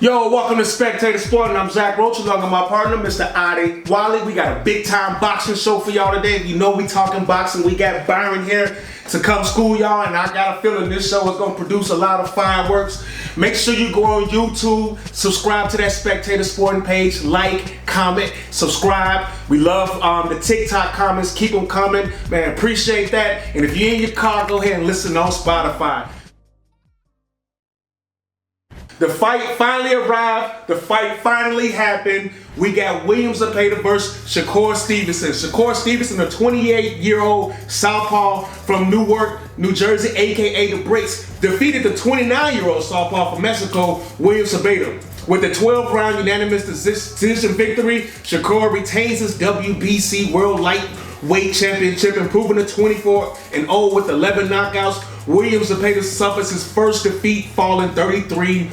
Yo, welcome to Spectator Sporting. I'm Zach Roach along with my partner, Mr. Adi Wally. We got a big time boxing show for y'all today. You know we talking boxing. We got Byron here to come school y'all, and I got a feeling this show is gonna produce a lot of fireworks. Make sure you go on YouTube, subscribe to that Spectator Sporting page, like, comment, subscribe. We love the TikTok comments. Keep them coming, man. Appreciate that. And if you're in your car, go ahead and listen on Spotify. The fight finally arrived. The fight finally happened. We got William Zepeda versus Shakur Stevenson. Shakur Stevenson, a 28-year-old southpaw from Newark, New Jersey, aka The Bricks, defeated the 29-year-old southpaw from Mexico, William Zepeda. With a 12-round unanimous decision victory, Shakur retains his WBC World Lightweight Championship, improving to 24-0 with 11 knockouts. William Zepeda suffers his first defeat, falling 33-1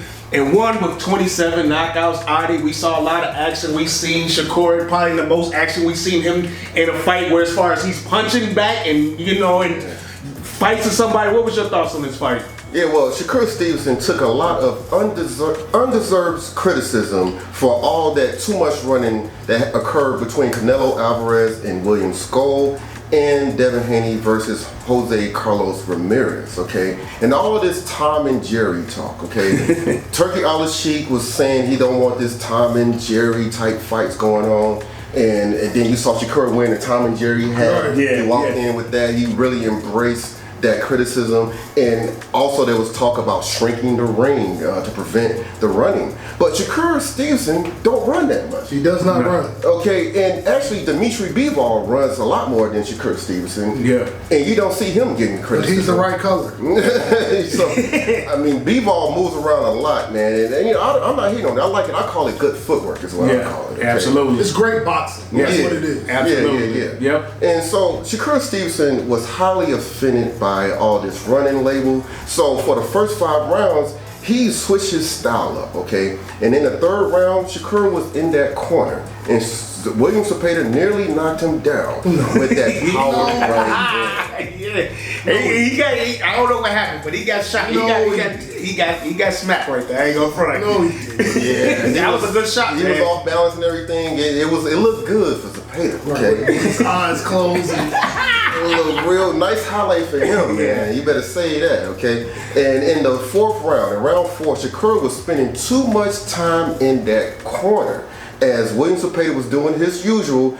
with 27 knockouts. Adi, we saw a lot of action. We've seen Shakur, probably the most action we've seen him in a fight, where as far as he's punching back and, you know, and fights to somebody. What was your thoughts on this fight? Yeah, well, Shakur Stevenson took a lot of undeserved criticism for all that too much running that occurred between Canelo Alvarez and William Skoll and Devin Haney versus Jose Carlos Ramirez, okay? And all of this Tom and Jerry talk, okay? Turkey Al-Sheikh was saying he don't want this Tom and Jerry type fights going on. And then you saw Shakur wearing the Tom and Jerry hat. He walked in with that. He really embraced that criticism, and also there was talk about shrinking the ring to prevent the running. But Shakur Stevenson don't run that much. He does not run. Okay, and actually Dimitri Bivol runs a lot more than Shakur Stevenson. Yeah. And you don't see him getting criticism. But he's the right color. So, I mean, Bivol moves around a lot, man. And you know, I'm not hating on it. I like it. I call it good footwork is what I call it. Okay? Absolutely. It's great boxing. That's what it is. Absolutely. Yep. And so Shakur Stevenson was highly offended by all this running label. So for the first 5 rounds, he switched his style up, okay? And in the 3rd round, Shakur was in that corner, and William Zepeda nearly knocked him down with that power running. I don't know what happened, but he got shot. He got smacked right there. I ain't gonna front. No, he did. That was a good shot. He was off balance and everything. It looked good for Zepeda. Okay, right. His eyes closed. It was a real nice highlight for him, man. You better say that, okay? And in the 4th round, in round 4, Shakur was spending too much time in that corner as William Zepeda was doing his usual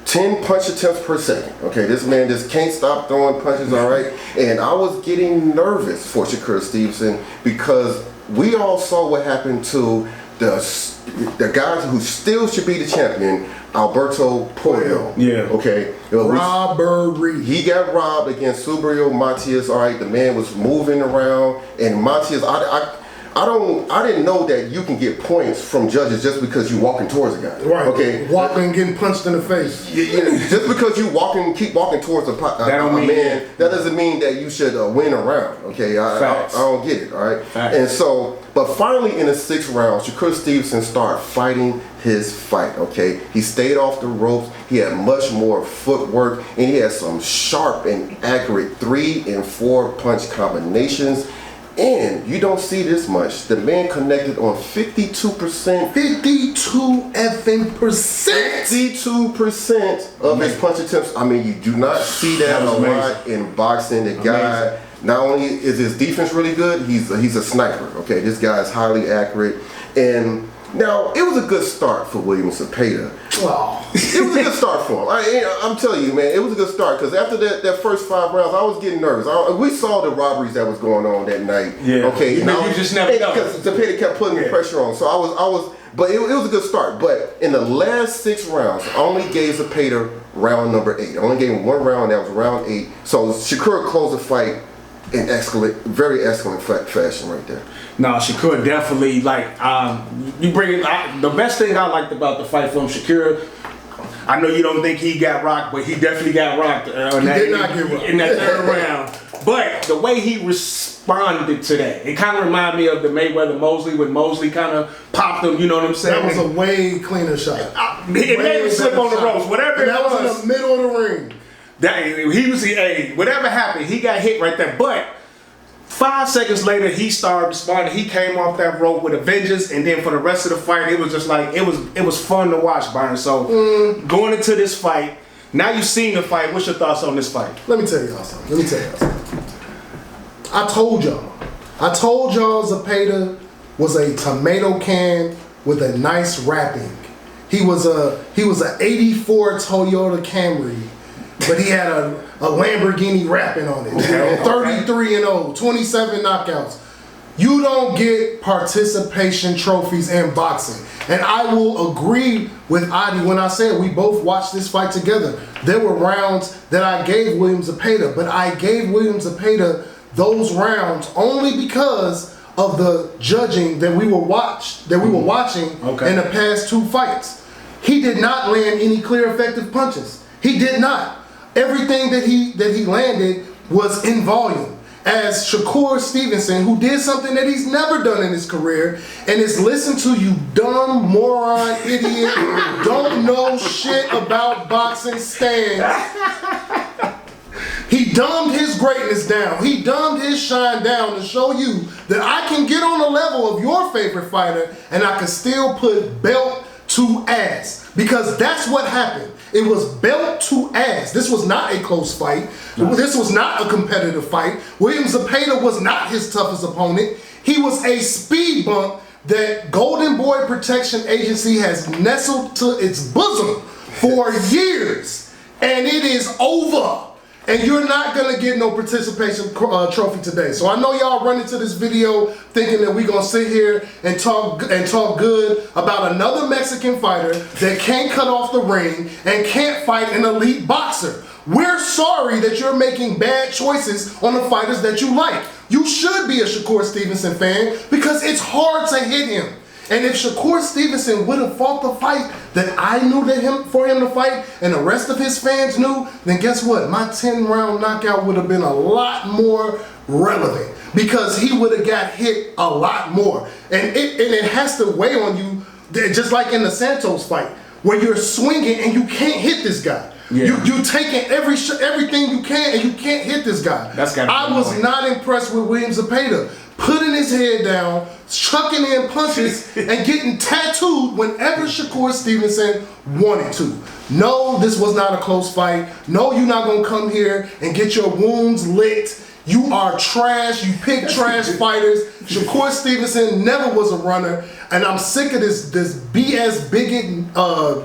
10 punch attempts per second. Okay, this man just can't stop throwing punches, all right? And I was getting nervous for Shakur Stevenson because we all saw what happened to the guy who still should be the champion, Alberto Puello. Yeah. Okay. Robbery. He got robbed against Subriel Matias. All right. The man was moving around, and Matias. I didn't know that you can get points from judges just because you walking towards a guy. Right. Okay. Walking, getting punched in the face. Just because you keep walking towards a man, that doesn't mean that you should win a round. Okay. I don't get it. All right. Facts. And so, but finally in the 6th round, Shakur Stevenson started fighting his fight. Okay. He stayed off the ropes. He had much more footwork, and he had some sharp and accurate 3 and 4 punch combinations. And you don't see this much. The man connected on 52%. 52 effing percent. 52% of his punch attempts. I mean, you do not see that a lot in boxing. The guy, not only is his defense really good, he's a sniper. Okay, this guy is highly accurate. And now, it was a good start for William Zepeda. Oh. It was a good start for him. I'm telling you, man, it was a good start because after that first 5 rounds, I was getting nervous. We saw the robberies that was going on that night. Yeah. Okay. You just never know. Because Zepeda kept putting the pressure on. So but it was a good start. But in the last 6 rounds, I only gave Zepeda round number 8. I only gave him 1 round. That was round 8. So Shakur closed the fight in very excellent fashion right there. No, Shakur definitely, like, you bring it, the best thing I liked about the fight from Shakur, I know you don't think he got rocked, but he definitely got rocked. He did not get rocked. In that 3rd round. But the way he responded to that, it kind of reminded me of the Mayweather-Mosley, when Mosley kind of popped him, you know what I'm saying? That was a way cleaner shot. It made him slip on the ropes, whatever it was. That was in the middle of the ring. Whatever happened, he got hit right there. But 5 seconds later, he started responding. He came off that rope with a vengeance, and then for the rest of the fight, it was just like it was fun to watch, Byron. So going into this fight, now you've seen the fight. What's your thoughts on this fight? Let me tell y'all something. I told y'all Zepeda was a tomato can with a nice wrapping. He was a 84 Toyota Camry, but he had a Lamborghini wrapping on it. 33-0, 27 knockouts. You don't get participation trophies in boxing. And I will agree with Adi when I said we both watched this fight together. There were rounds that I gave William Zepeda, but I gave William Zepeda those rounds only because of the judging that we were watching in the past 2 fights. He did not land any clear effective punches. He did not. Everything that he landed was in volume. As Shakur Stevenson, who did something that he's never done in his career, and is listen to you dumb, moron, idiot, don't know shit about boxing stands. He dumbed his greatness down. He dumbed his shine down to show you that I can get on the level of your favorite fighter and I can still put belt to ass. Because that's what happened. It was belt to ass. This was not a close fight. This was not a competitive fight. William Zepeda was not his toughest opponent. He was a speed bump that Golden Boy Protection Agency has nestled to its bosom for years. And it is over. And you're not gonna get no participation trophy today. So I know y'all run into this video thinking that we're gonna sit here and talk good about another Mexican fighter that can't cut off the ring and can't fight an elite boxer. We're sorry that you're making bad choices on the fighters that you like. You should be a Shakur Stevenson fan because it's hard to hit him. And if Shakur Stevenson would have fought the fight that I knew for him to fight and the rest of his fans knew, then guess what? My 10-round knockout would have been a lot more relevant because he would have got hit a lot more. And it has to weigh on you, just like in the Santos fight, where you're swinging and you can't hit this guy. Yeah. You taking everything you can and you can't hit this guy. I was not impressed with William Zepeda. Putting his head down, chucking in punches, and getting tattooed whenever Shakur Stevenson wanted to. No, this was not a close fight. No, you're not going to come here and get your wounds licked. You are trash. You pick trash fighters. Shakur Stevenson never was a runner. And I'm sick of this BS bigot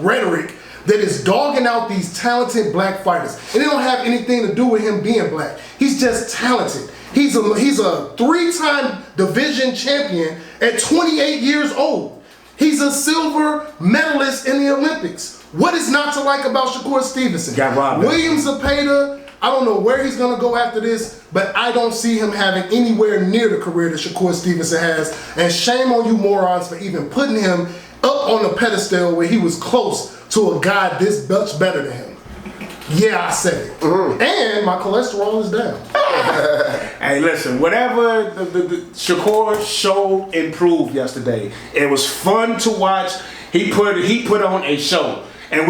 rhetoric that is dogging out these talented black fighters. And it don't have anything to do with him being black. He's just talented. He's a 3-time division champion at 28 years old. He's a silver medalist in the Olympics. What is not to like about Shakur Stevenson? William Zepeda, I don't know where he's going to go after this, but I don't see him having anywhere near the career that Shakur Stevenson has. And shame on you morons for even putting him up on the pedestal where he was close to a guy this much better than him. Yeah, I said it. And my cholesterol is down. Hey, listen, whatever the Shakur show improved yesterday, it was fun to watch. He put on a show. And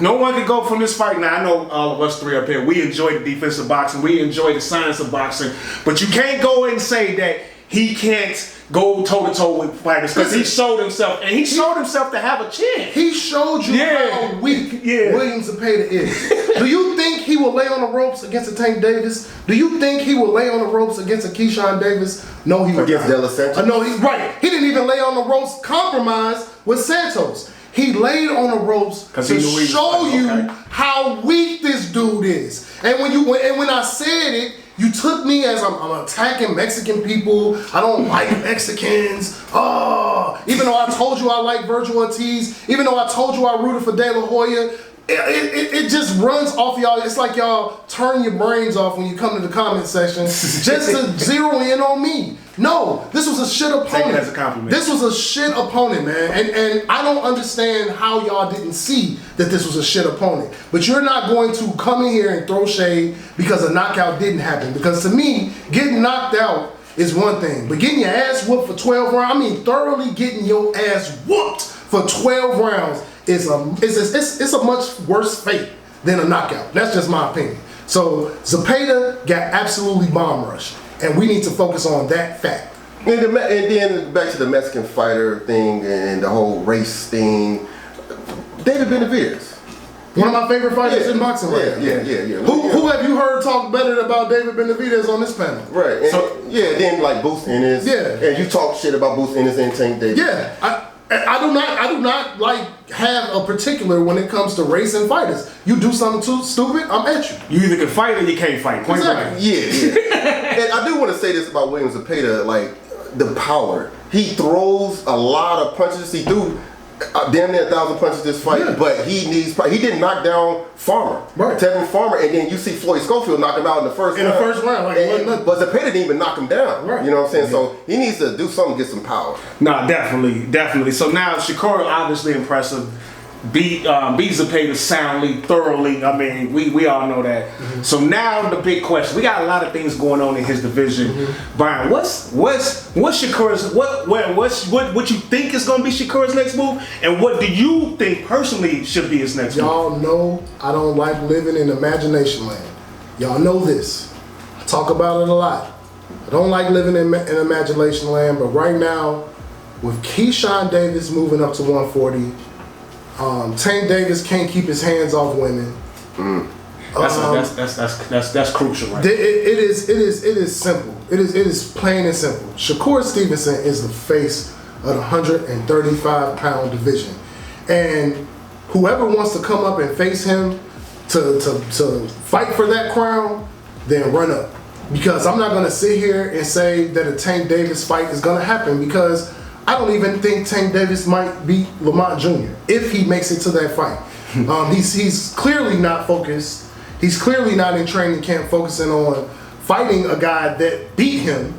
no one can go from this fight. Now, I know all of us 3 up here, we enjoy the defensive boxing, we enjoy the science of boxing, but you can't go and say that he can't go toe-to-toe with fighters because he showed himself, and he showed himself to have a chance. He showed you how weak William Zepeda is. Do you think he will lay on the ropes against a Tank Davis? Do you think he will lay on the ropes against a Keyshawn Davis? No, he would against not. De La Santos? No, he's right. He didn't even lay on the ropes compromised with Santos. He laid on the ropes to show you how weak this dude is. And when I said it, you took me as I'm attacking Mexican people. I don't like Mexicans. Even though I told you I like Virgil Ortiz, even though I told you I rooted for De La Hoya, it just runs off y'all. It's like y'all turn your brains off when you come to the comment section just to zero in on me. No, this was a shit opponent. Take it as a compliment. This was a shit opponent, man. And I don't understand how y'all didn't see that this was a shit opponent. But you're not going to come in here and throw shade because a knockout didn't happen. Because to me, getting knocked out is one thing. But getting your ass whooped for 12 rounds, thoroughly getting your ass whooped for 12 rounds is a much worse fate than a knockout. That's just my opinion. So Zepeda got absolutely bomb rushed. and we need to focus on that fact. And then back to the Mexican fighter thing and the whole race thing. David Benavidez. One of my favorite fighters in boxing right now. Yeah. Who have you heard talk better about David Benavidez on this panel? Right. And, then like Boots Ennis. Yeah. And you talk shit about Boots Ennis and Tank Davis. Yeah. I do not like have a particular when it comes to racing fighters. You do something too stupid, I'm at you. You either can fight or you can't fight. Point blank. Yeah. And I do want to say this about William Zepeda, like the power. He throws a lot of punches. He threw damn near 1,000 punches this fight, but he didn't knock down Farmer, Tevin Farmer, and then you see Floyd Schofield knock him out in the first round. But Zepeda didn't even knock him down. Right. You know what I'm saying? Yeah. So he needs to do something to get some power. Nah, definitely. So now Shakur, obviously impressive. Beat Zepeda soundly, thoroughly. I mean, we all know that. Mm-hmm. So now the big question: we got a lot of things going on in his division. Mm-hmm. Brian, what's Shakur's what you think is going to be Shakur's next move, and what do you think personally should be his next move? Y'all know I don't like living in imagination land. Y'all know this. I talk about it a lot. I don't like living in imagination land, but right now, with Keyshawn Davis moving up to 140. Tank Davis can't keep his hands off women. That's crucial, right? It is simple. It is plain and simple. Shakur Stevenson is the face of the 135-pound division, and whoever wants to come up and face him to fight for that crown, then run up. Because I'm not going to sit here and say that a Tank Davis fight is going to happen, because I don't even think Tank Davis might beat Lamont Jr. if he makes it to that fight. He's clearly not focused. He's clearly not in training camp focusing on fighting a guy that beat him.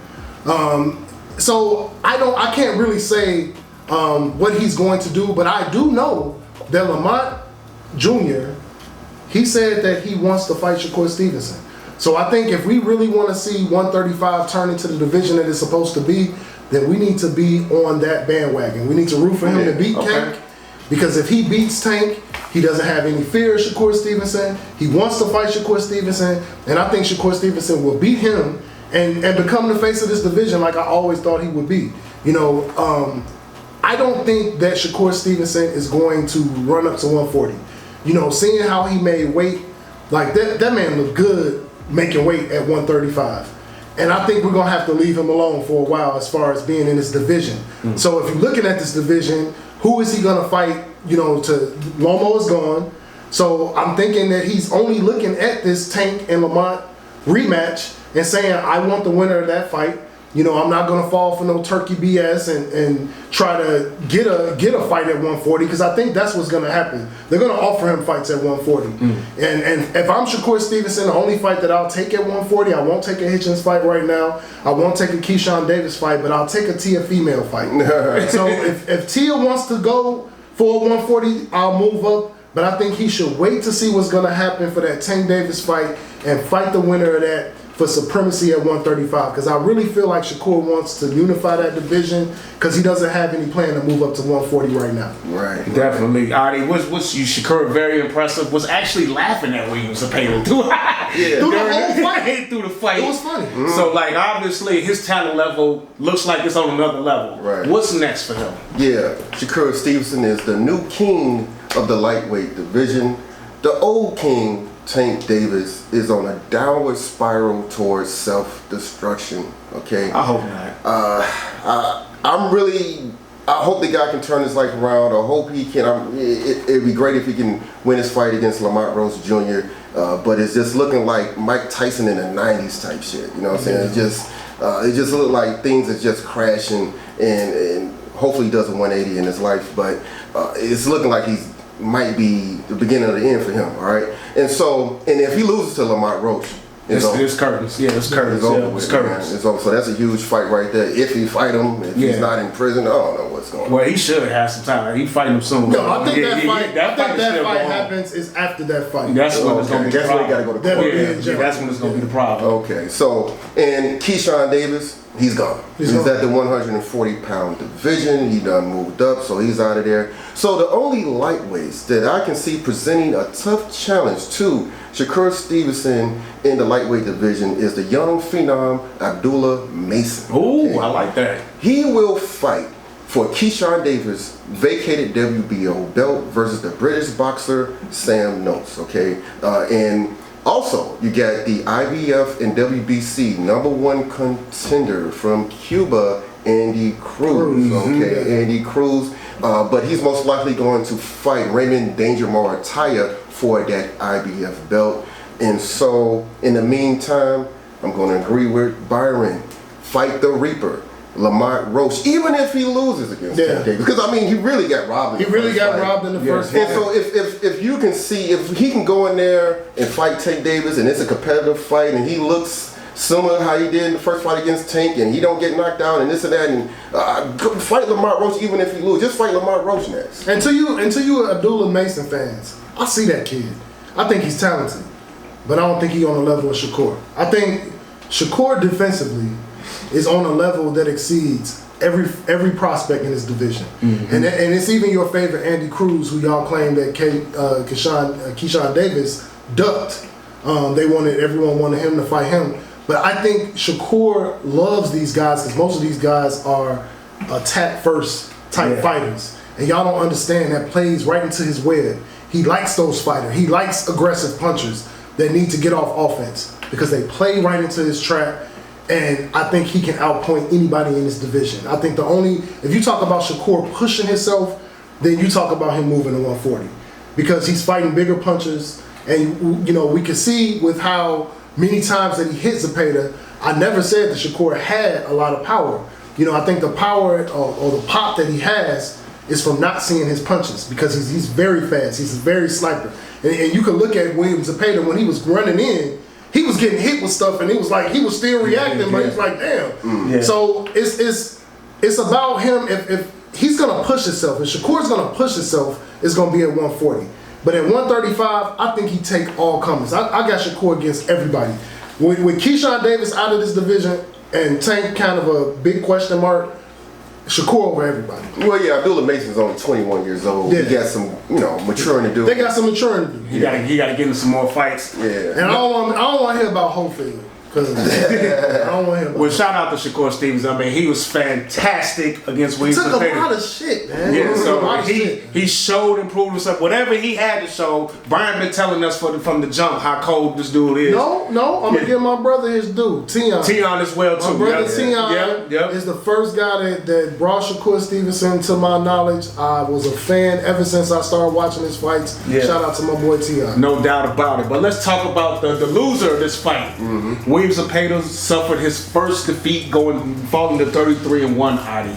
So I can't really say what he's going to do, but I do know that Lamont Jr., he said that he wants to fight Shakur Stevenson. So I think if we really want to see 135 turn into the division that it's supposed to be, then we need to be on that bandwagon. We need to root for him to beat Tank, because if he beats Tank, he doesn't have any fear of Shakur Stevenson. He wants to fight Shakur Stevenson, and I think Shakur Stevenson will beat him and become the face of this division like I always thought he would be. You know, I don't think that Shakur Stevenson is going to run up to 140. You know, seeing how he made weight, like that man looked good making weight at 135. And I think we're going to have to leave him alone for a while as far as being in this division. Mm. So if you're looking at this division, who is he going to fight? You know, Lomo is gone. So I'm thinking that he's only looking at this Tank and Lamont rematch and saying, I want the winner of that fight. You know, I'm not going to fall for no turkey BS and try to get a fight at 140, because I think that's what's going to happen. They're going to offer him fights at 140. And if I'm Shakur Stevenson, the only fight that I'll take at 140, I won't take a Hitchens fight right now. I won't take a Keyshawn Davis fight, but I'll take a Tia female fight. So if Tia wants to go for 140, I'll move up. But I think he should wait to see what's going to happen for that Tank Davis fight and fight the winner of that for supremacy at 135, because I really feel like Shakur wants to unify that division, because he doesn't have any plan to move up to 140 right now. Right. Definitely. Adi, what's you? Shakur very impressive. Was actually laughing at William Zepeda through the whole fight. Through the fight. It was funny. So like obviously his talent level looks like it's on another level. Right. What's next for him? Yeah, Shakur Stevenson is the new king of the lightweight division. The old king, Tank Davis, is on a downward spiral towards self-destruction. Okay. I hope not. I hope the guy can turn his life around. I hope he can. It'd be great if he can win his fight against Lamont Rose Jr. But it's just looking like Mike Tyson in the '90s type shit. You know what I'm saying? It just looked like things are just crashing, and hopefully he does a 180 in his life. But it's looking like he's might be the beginning of the end for him, all right? And if he loses to Lamont Roach, it's curtains. Yeah, it's curtains. It's curtains. It's over. So that's a huge fight right there. If he fight him, if he's not in prison, I don't know what's going on. Well, he should have some time. He fighting him soon. No, I think that fight happens is after that fight. That's when it's going to be the problem. That's when he got to go to court. That's when it's going to be the problem. Okay, so, and Keyshawn Davis, He's gone. He's at the 140-pound division. He done moved up, so he's out of there. So the only lightweights that I can see presenting a tough challenge to Shakur Stevenson in the lightweight division is the young phenom Abdullah Mason. Ooh, I like that. He will fight for Keyshawn Davis' vacated WBO belt versus the British boxer Sam Notes, okay? And also, you got the IBF and WBC #1 contender from Cuba, Andy Cruz, okay? Andy Cruz, but he's most likely going to fight Raymond Danger Morataya for that IBF belt. And so, in the meantime, I'm going to agree with Byron. Fight the Reaper, Lamont Roach, even if he loses against Tank Davis, because I mean he really got robbed. He really got robbed in the first fight. And so if you can see, if he can go in there and fight Tank Davis, and it's a competitive fight, and he looks similar to how he did in the first fight against Tank, and he don't get knocked out and this and that, and fight Lamont Roach even if he loses. Just fight Lamont Roach next. And to you Abdullah Mason fans, I see that kid. I think he's talented, but I don't think he's on the level of Shakur. I think Shakur defensively is on a level that exceeds every prospect in this division. And it's even your favorite Andy Cruz, who y'all claim that Keyshawn Davis ducked. Everyone wanted him to fight him. But I think Shakur loves these guys because most of these guys are attack first type fighters. And y'all don't understand that plays right into his web. He likes those fighters. He likes aggressive punchers that need to get off offense because they play right into his trap. And I think he can outpoint anybody in this division. I think if you talk about Shakur pushing himself, then you talk about him moving to 140 because he's fighting bigger punches. And we can see with how many times that he hit Zepeda. I never said that Shakur had a lot of power. I think the power or the pop that he has is from not seeing his punches because he's very fast. He's a very sniper. And you can look at William Zepeda when he was running in. He was getting hit with stuff, and it was like he was still reacting, but he's like, damn. So it's about him. If he's gonna push himself, if Shakur's gonna push himself, it's gonna be at 140. But at 135, I think he take all comers. I got Shakur against everybody. With Keyshawn Davis out of this division and Tank kind of a big question mark, Shakur over everybody. Well, yeah, Abdullah Mason's only 21 years old. He got some, maturing to do. They got some maturing to do. He got to get into some more fights. Yeah. And I don't want to hear about Holyfield. Because I don't want to hear about shout out to Shakur Stevens. I mean, he was fantastic against William Zepeda. He took a lot of shit, man. Yeah, so he showed and proved himself. Whatever he had to show, Brian been telling us from the jump how cold this dude is. No, I'm going to give my brother his due. Tion as well, too. My brother Tion is the first guy that brought Shakur Stevenson to my knowledge. I was a fan ever since I started watching his fights. Yeah. Shout out to my boy Tion. No doubt about it. But let's talk about the loser of this fight. William Zepeda suffered his first defeat falling to 33-1 Adi.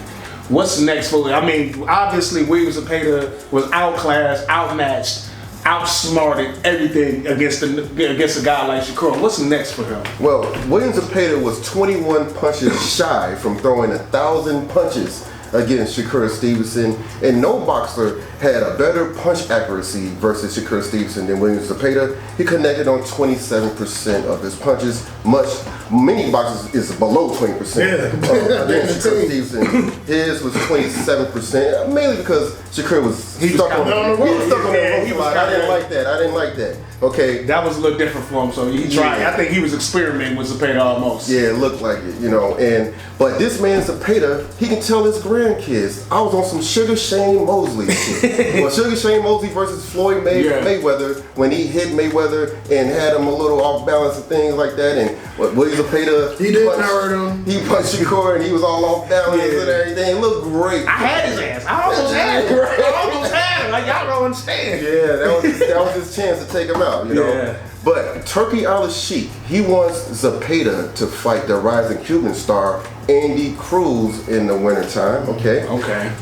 What's next for him? I mean, obviously William Zepeda was outclassed, outmatched, outsmarted, everything against a guy like Shakur. What's next for him? Well, William Zepeda was 21 punches shy from throwing 1,000 punches against Shakur Stevenson, and no boxer had a better punch accuracy versus Shakur Stevenson than William Zepeda. He connected on 27% of his punches. Many boxers is below 20%. Against Shakur Stevenson, his was 27%, mainly because Shakur was stuck on the rope. I didn't like that. Okay, that was a little different for him, so he tried. I think he was experimenting with Zepeda almost. Yeah, it looked like it, but this man Zepeda, he can tell his grandkids, I was on some Sugar Shane Mosley shit. Well, Sugar Shane Mosley versus Floyd Mayweather, when he hit Mayweather and had him a little off balance and things like that, and William Zepeda, he didn't hurt him. He punched Shakur and he was all off balance and everything. It looked great. I had his ass. I almost had him. Like, y'all don't understand. Yeah, that was his chance to take him out, Yeah. But Turkey al-Sheikh, he wants Zepeda to fight the rising Cuban star Andy Cruz in the wintertime, okay?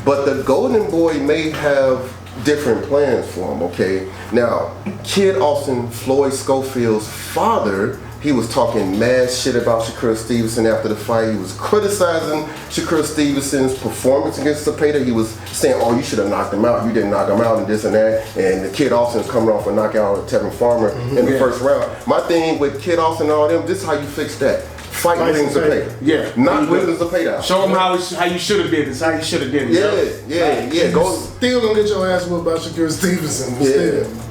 But the Golden Boy may have different plans for him, okay? Now, Kid Austin, Floyd Schofield's father, he was talking mad shit about Shakur Stevenson after the fight. He was criticizing Shakur Stevenson's performance against Zepeda. He was saying, oh, you should have knocked him out. You didn't knock him out and this and that. And the Kid Austin's coming off a knockout of Tevin Farmer in the first round. My thing with Kid Austin and all them, this is how you fix that. fight William Zepeda. Yeah. Not William Zepeda. Show him how you should have did this. How you should have did it. Yeah. Go. Still gonna get your ass whooped by Shakur Stevenson.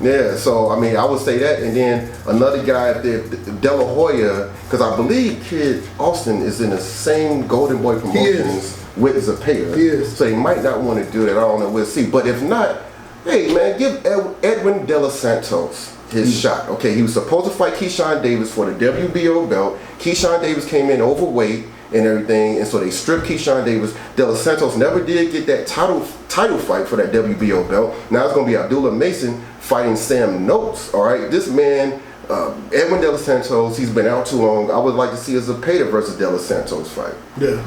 Yeah. So I mean, I would say that, and then another guy there, De La Hoya, because I believe Kid Austin is in the same Golden Boy promotions with Zepeda. He is. So he might not want to do that. I don't know. We'll see. But if not, hey man, give Edwin De Los Santos his shot. Okay, he was supposed to fight Keyshawn Davis for the WBO belt. Keyshawn Davis came in overweight and everything, and so they stripped Keyshawn Davis. De Los Santos never did get that title fight for that WBO belt. Now it's going to be Abdullah Mason fighting Sam Noakes. All right, this man, Edwin De Los Santos, he's been out too long. I would like to see a Zepeda versus De Los Santos fight. Yeah.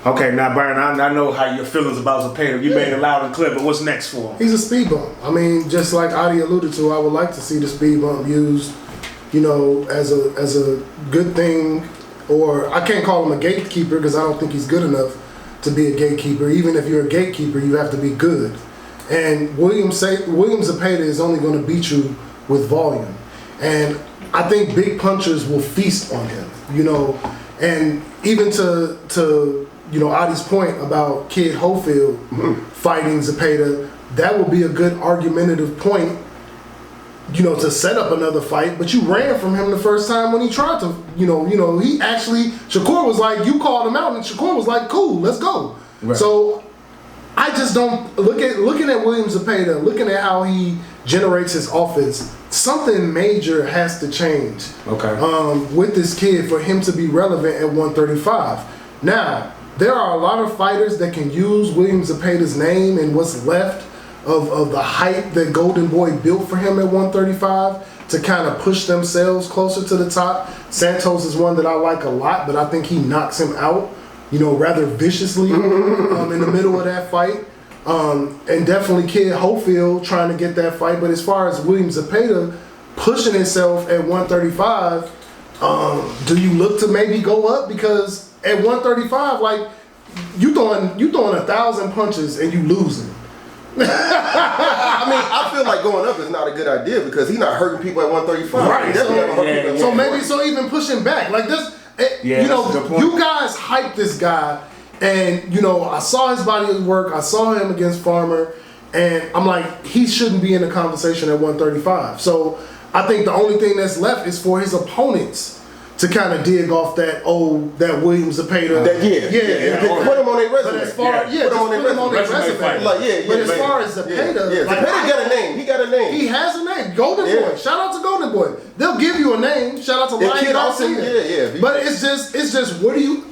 Okay, now Byron, I know how your feelings about Zepeda. You made it loud and clear, but what's next for him? He's a speed bump. I mean, just like Adi alluded to, I would like to see the speed bump used, as a good thing, or I can't call him a gatekeeper because I don't think he's good enough to be a gatekeeper. Even if you're a gatekeeper, you have to be good. And William Zepeda is only going to beat you with volume. And I think big punchers will feast on him, and even to Adi's point about Kid Holyfield fighting Zepeda, that would be a good argumentative point, to set up another fight. But you ran from him the first time when he tried to, he actually, Shakur was like, you called him out, and Shakur was like, cool, let's go. Right. So I just don't, looking at William Zepeda, looking at how he generates his offense, something major has to change with this kid for him to be relevant at 135. Now, there are a lot of fighters that can use William Zepeda's name and what's left of the hype that Golden Boy built for him at 135 to kind of push themselves closer to the top. Santos is one that I like a lot, but I think he knocks him out, rather viciously in the middle of that fight. And definitely Kid Holyfield trying to get that fight. But as far as William Zepeda pushing himself at 135, do you look to maybe go up? Because at 135, like you throwing 1,000 punches and you losing. I mean, I feel like going up is not a good idea because he's not hurting people at 135. Right. So even pushing back like this, you guys hype this guy, and I saw his body of work. I saw him against Farmer, and I'm like, he shouldn't be in the conversation at 135. So I think the only thing that's left is for his opponents to kind of dig off that William Zepeda. Put him on their resume. But as far put him on their resume. But as far as Zepeda, Zepeda got a name. He got a name. He has a name. Golden Boy. Shout out to Golden Boy. They'll give you a name. Shout out to Lion Garcia. But it's just what are you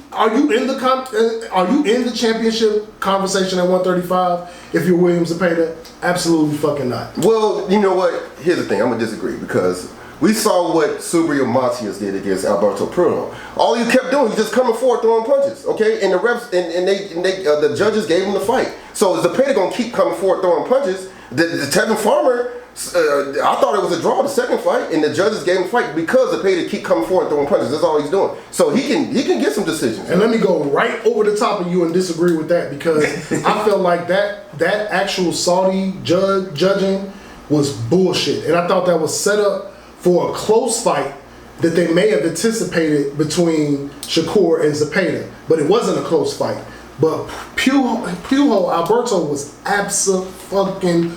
in the championship conversation at 135 if you're William Zepeda? Absolutely fucking not. Well, you know what? Here's the thing. I'm gonna disagree because we saw what Subriel Matias did against Alberto Puello. All he kept doing, he just coming forward throwing punches, okay? And the refs and the judges gave him the fight. So is Zepeda gonna keep coming forward throwing punches? The Tevin Farmer, I thought it was a draw the second fight, and the judges gave him the fight because Zepeda keep coming forward throwing punches. That's all he's doing. So he can get some decisions. And let me go right over the top of you and disagree with that because I felt like that actual Saudi judging was bullshit, and I thought that was set up for a close fight that they may have anticipated between Shakur and Zepeda. But it wasn't a close fight. But Pujo Alberto was absolutely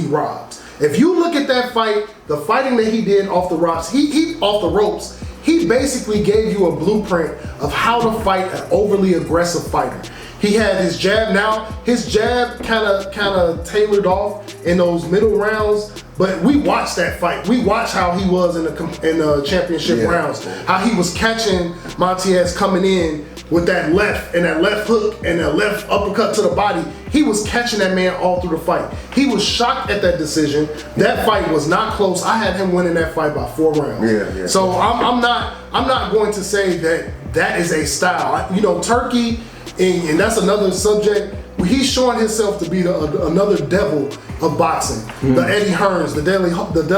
robbed. If you look at that fight, the fighting that he did off the ropes, he basically gave you a blueprint of how to fight an overly aggressive fighter. He had his jab. Now his jab kind of tailored off in those middle rounds. But we watched that fight. We watched how he was in the championship rounds. How he was catching Matias coming in with that left and that left hook and that left uppercut to the body. He was catching that man all through the fight. He was shocked at that decision. That fight was not close. I had him winning that fight by 4 rounds. So I'm not going to say that is a style. Turkey, and that's another subject. He's showing himself to be another devil of boxing. The Eddie Hearns, the De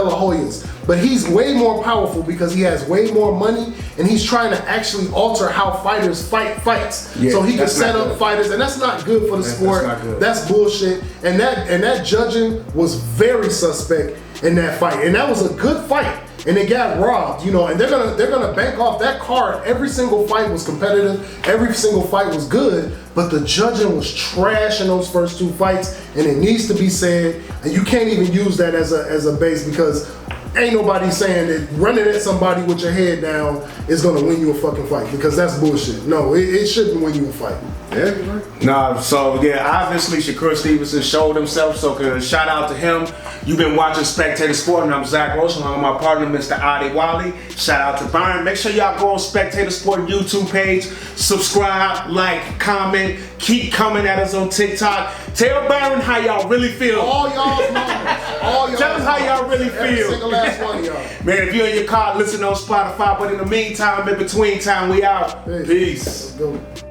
La Hoyas. But he's way more powerful because he has way more money, and he's trying to actually alter how fighters fights. So he can set up fighters, and that's not good for the sport. That's bullshit. And that judging was very suspect in that fight. And that was a good fight. and they got robbed, you know, and they're gonna bank off that card. Every single fight was competitive, every single fight was good, but the judging was trash in those first 2 fights, and it needs to be said. And you can't even use that as a base, because ain't nobody saying that running at somebody with your head down is gonna win you a fucking fight, because that's bullshit. No, it shouldn't win you a fight. Yeah, you're right. Nah, so yeah, obviously Shakur Stevenson showed himself, so shout out to him. You've been watching Spectator Sporting. I'm Zach Roach, along with my partner, Mr. Adi Wally. Shout out to Byron. Make sure y'all go on Spectator Sporting YouTube page, subscribe, like, comment, keep coming at us on TikTok. Tell Byron how y'all really feel. All y'all's numbers. All y'all. Tell us how y'all really Every feel. single last one of y'all. Man, if you're in your car, listen on Spotify. But in the meantime, in between time, we out. Peace. Peace. Let's go.